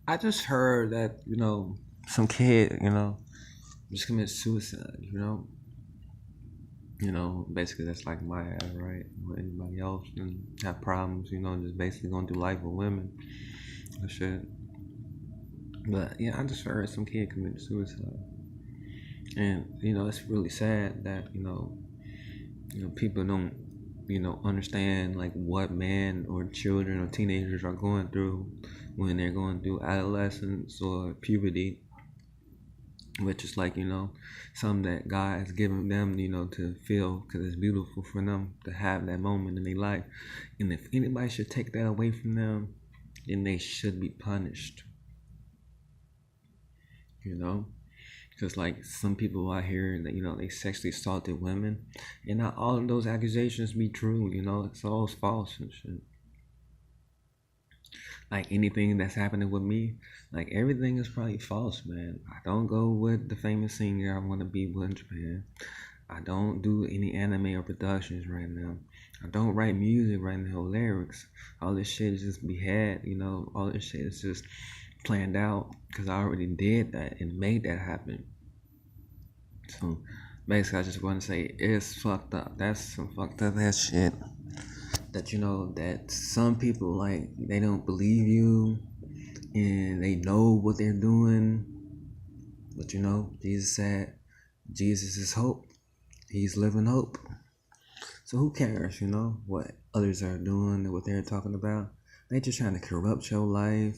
I just heard that some kid just committed suicide. Basically that's like my ad, right? Or anybody else and have problems, just basically going through life with women and shit. But yeah, I just heard some kid committed suicide, and it's really sad that people don't understand like what men or children or teenagers are going through when they're going through adolescence or puberty, which is like something that God has given them to feel, because it's beautiful for them to have that moment in their life. And if anybody should take that away from them, then they should be punished. Because like some people out here that they sexually assaulted women, and not all of those accusations be true. It's all false and shit. Like anything that's happening with me, like everything is probably false, man. I don't go with the famous singer I want to be with in Japan. I don't do any anime or productions right now. I don't write music right now, lyrics. All this shit is just behead, all this shit is just planned out because I already did that and made that happen. So basically, I just want to say it's fucked up. That's some fucked up ass shit. That that some people like they don't believe you and they know what they're doing, but Jesus said Jesus is hope. He's living hope. So who cares, what others are doing and what they're talking about? They just trying to corrupt your life,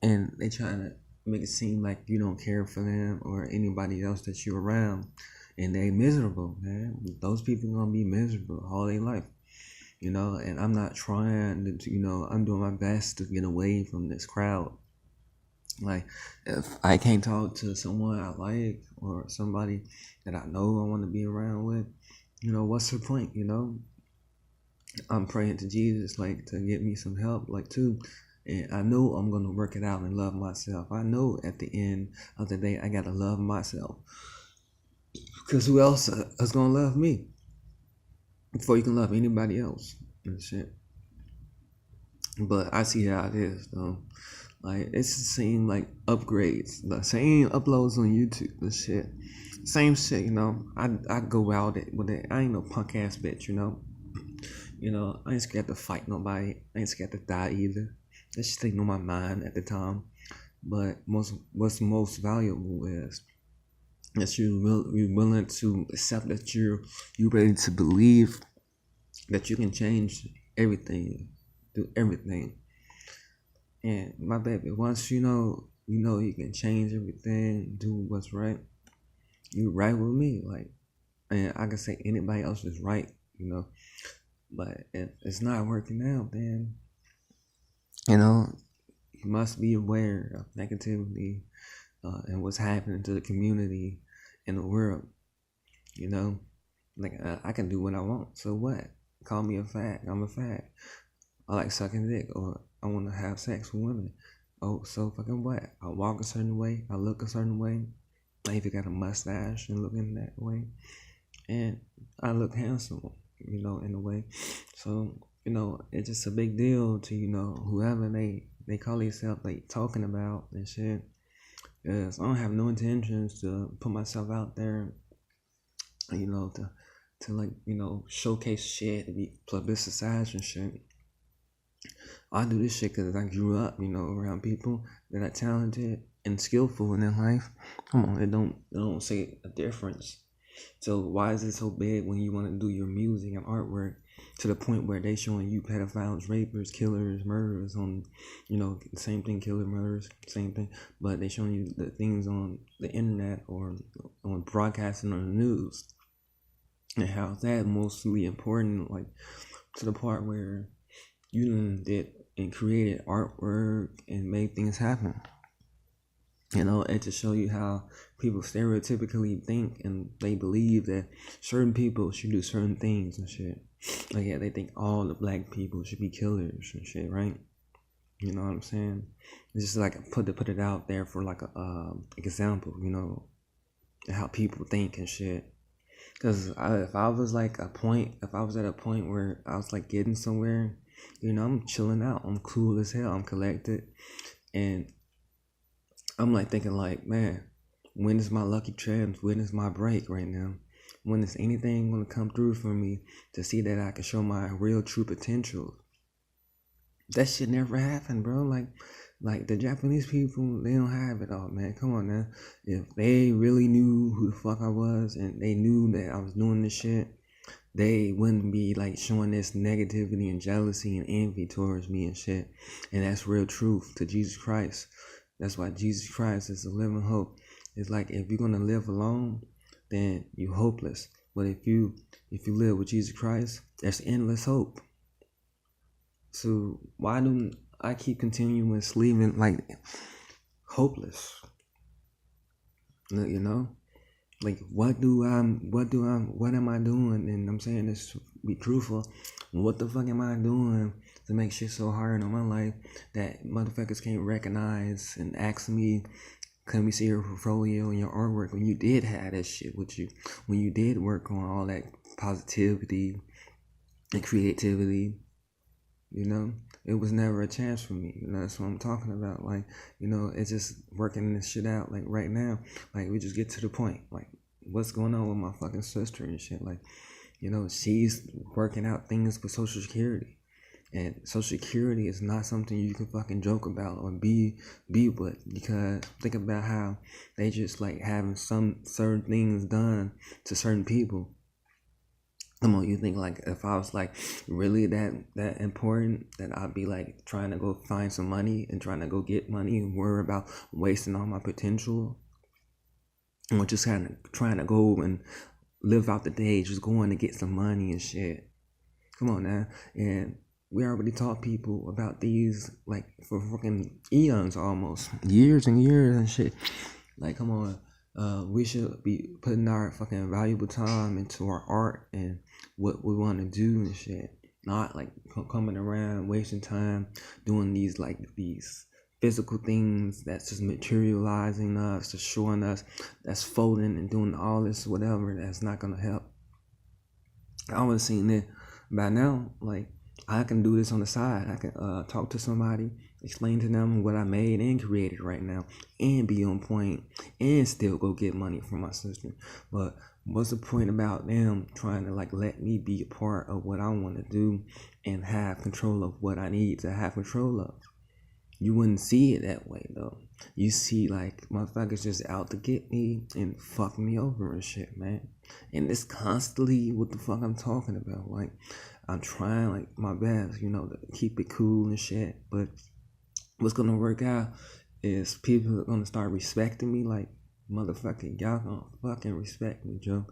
and they trying to make it seem like you don't care for them or anybody else that you're around, and they miserable, man. Those people gonna be miserable all their life, and I'm not trying to, I'm doing my best to get away from this crowd. Like, if I can't talk to someone I like or somebody that I know I want to be around with, what's the point? I'm praying to Jesus, like, to get me some help, like, too. And I know I'm going to work it out and love myself. I know at the end of the day, I got to love myself. Because who else is going to love me before you can love anybody else and shit? But I see how it is, though. Like, it's the same, like, upgrades. The same uploads on YouTube and shit. Same shit, I go out with it. I ain't no punk ass bitch, I ain't scared to fight nobody. I ain't scared to die either. That shit ain't on my mind at the time. But what's most valuable is that you're willing to accept that you're ready to believe that you can change everything, do everything. And my baby, once you know you can change everything, do what's right. You right with me, like, and I can say anybody else is right, But if it's not working out, then you must be aware of negativity and what's happening to the community and the world. Like I can do what I want. So what? Call me a fag. I'm a fag. I like sucking dick, or I want to have sex with women. Oh, so fucking what? I walk a certain way. I look a certain way. I even got a mustache and looking that way, and I look handsome, in a way. So it's just a big deal to whoever they call themselves like talking about and shit. Cause I don't have no intentions to put myself out there, to like showcase shit, to be publicized and shit. I do this shit because I grew up, around people that are talented and skillful in their life. Come on, it don't say a difference. So why is it so big when you want to do your music and artwork to the point where they showing you pedophiles, rapers, killers, murderers on, same thing, killer, murderers, same thing, but they showing you the things on the internet or on broadcasting on the news, and how that mostly important, like to the part where you did and created artwork and made things happen. And to show you how people stereotypically think and they believe that certain people should do certain things and shit. Like, yeah, they think all the black people should be killers and shit, right? You know what I'm saying? It's just like put it out there for like a example, how people think and shit. Because if I was at a point where I was like getting somewhere, I'm chilling out. I'm cool as hell. I'm collected, and I'm like thinking like, man, when is my lucky chance? When is my break right now? When is anything gonna come through for me to see that I can show my real true potential? That shit never happened, bro. Like the Japanese people, they don't have it all, man. Come on now. If they really knew who the fuck I was and they knew that I was doing this shit, they wouldn't be like showing this negativity and jealousy and envy towards me and shit. And that's real truth to Jesus Christ. That's why Jesus Christ is the living hope. It's like if you're gonna live alone, then you're hopeless. But if you live with Jesus Christ, there's endless hope. So why do I keep continuing living like hopeless? You know? Like what am I doing? And I'm saying this to be truthful. What the fuck am I doing to make shit so hard on my life that motherfuckers can't recognize and ask me, can we see your portfolio and your artwork when you did have that shit with you? When you did work on all that positivity and creativity, you know? It was never a chance for me. That's what I'm talking about. Like, it's just working this shit out. Like right now, like we just get to the point. Like, what's going on with my fucking sister and shit? Like, she's working out things with Social Security. And Social Security is not something you can fucking joke about or be with, because think about how they just like having some certain things done to certain people. Come on, you think like if I was like really that important, that I'd be like trying to go find some money and trying to go get money and worry about wasting all my potential, or just kind of trying to go and live out the day, just going to get some money and shit. Come on now. And we already taught people about these like for fucking eons, almost years and years and shit. Like, come on. We should be putting our fucking valuable time into our art and what we want to do and shit. Not like coming around wasting time doing these physical things that's just materializing us, just showing us, that's folding and doing all this whatever that's not gonna help. I would have seen it by now. Like, I can do this on the side. I can talk to somebody, explain to them what I made and created right now, and be on point, and still go get money from my sister. But what's the point about them trying to like let me be a part of what I want to do and have control of what I need to have control of? You wouldn't see it that way though. You see like motherfuckers just out to get me and fuck me over and shit, man. And it's constantly what the fuck I'm talking about. Like, I'm trying like my best, to keep it cool and shit. But what's gonna work out is people are gonna start respecting me. Like, motherfucking y'all gonna fucking respect me, Joe.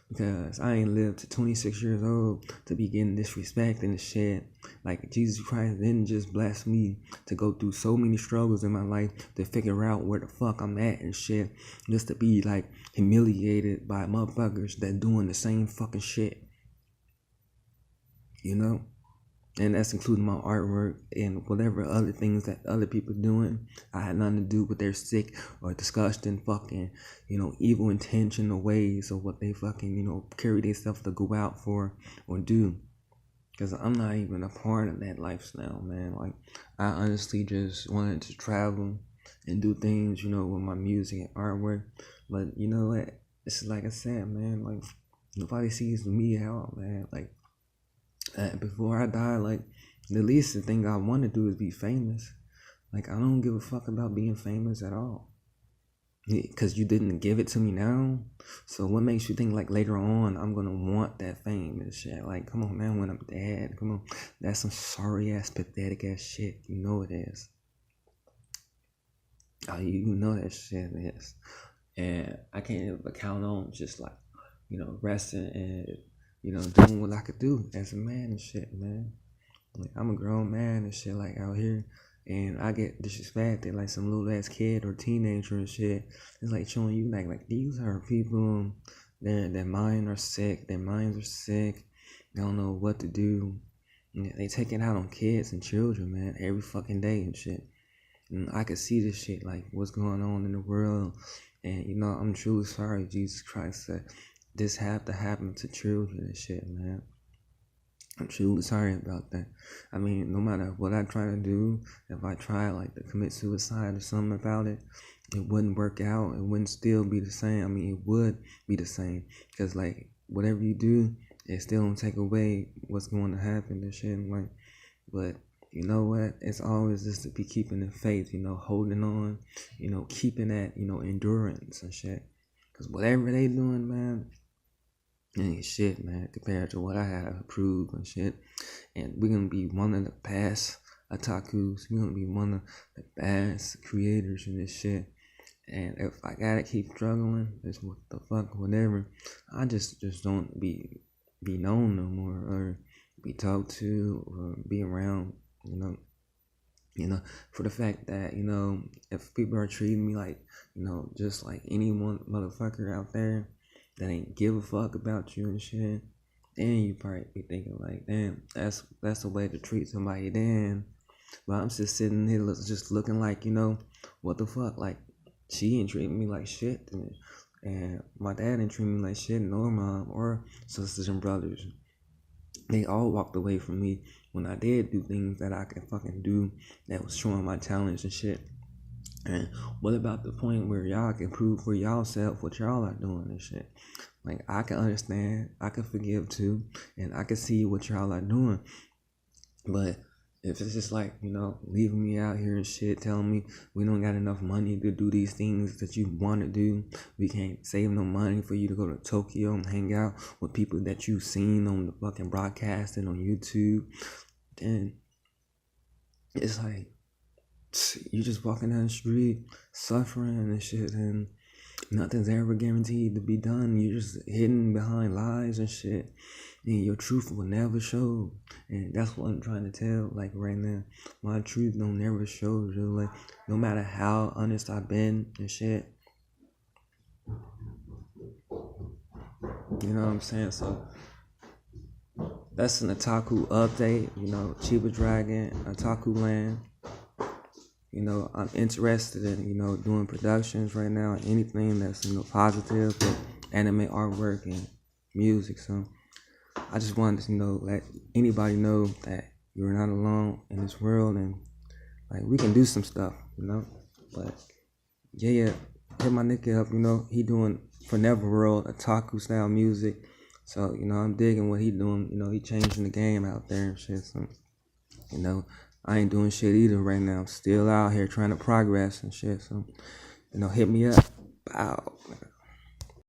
Because I ain't lived to 26 years old to be getting disrespect and shit. Like, Jesus Christ didn't just bless me to go through so many struggles in my life to figure out where the fuck I'm at and shit, just to be like humiliated by motherfuckers that doing the same fucking shit, you know? And that's including my artwork and whatever other things that other people doing. I had nothing to do with their sick or disgusting fucking, evil intention or ways or what they fucking, carry themselves to go out for or do. Because I'm not even a part of that lifestyle, man. Like, I honestly just wanted to travel and do things, with my music and artwork. But you know what? It's like I said, man, like, nobody sees me at all, man. Like, before I die, like, the least thing I want to do is be famous. Like, I don't give a fuck about being famous at all. Because you didn't give it to me now. So what makes you think like later on I'm gonna want that fame and shit? Like, come on, man, when I'm dead, come on. That's some sorry ass, pathetic ass shit. You know it is. Oh, you know that shit is. And I can't ever count on just like, resting and, doing what I could do as a man and shit, man. Like, I'm a grown man and shit, like, out here, and I get disrespected like some little ass kid or teenager and shit. It's like showing you like these are people, their minds are sick, they don't know what to do. And they take it out on kids and children, man, every fucking day and shit. And I could see this shit, like what's going on in the world. And I'm truly sorry, Jesus Christ, that this have to happen to children and shit, man. I'm truly sorry about that. I mean, no matter what I try to do, if I try like to commit suicide or something about it, it wouldn't work out. It wouldn't still be the same. I mean, it would be the same because like whatever you do, it still don't take away what's going to happen and shit. Like, but you know what? It's always just to be keeping the faith, holding on, keeping that, endurance and shit. Cause whatever they doing, man, ain't shit, man, compared to what I have approved and shit. And we're gonna be one of the best otakus. We're gonna be one of the best creators in this shit. And if I gotta keep struggling, it's what the fuck, whatever. I just don't be known no more, or be talked to, or be around. For the fact that if people are treating me like just like any one motherfucker out there that ain't give a fuck about you and shit, then you probably be thinking like, damn, that's a way to treat somebody. Then, but I'm just sitting here just looking like what the fuck, like. She ain't treating me like shit, and my dad ain't treating me like shit, nor mom or sisters and brothers. They all walked away from me when I did do things that I could fucking do that was showing my talents and shit. And what about the point where y'all can prove for y'all self what y'all are doing and shit? Like, I can understand, I can forgive too, and I can see what y'all are doing. But if it's just like, leaving me out here and shit, telling me we don't got enough money to do these things that you want to do, we can't save no money for you to go to Tokyo and hang out with people that you've seen on the fucking broadcast and on YouTube, then it's like, you just walking down the street suffering and shit, and nothing's ever guaranteed to be done. You're just hidden behind lies and shit, and your truth will never show. And that's what I'm trying to tell. Like right now, my truth don't never show. Dude. Like no matter how honest I've been and shit, you know what I'm saying. So that's an Otaku update. Chiba Dragon, Otaku Land. I'm interested in, doing productions right now, anything that's, positive with anime artwork and music. So I just wanted to, let anybody know that you're not alone in this world, and like we can do some stuff, But yeah, hit my nigga up, he doing for Neverworld Otaku style music. So, I'm digging what he doing, he changing the game out there and shit. So, I ain't doing shit either right now. I'm still out here trying to progress and shit. So, hit me up. Bow.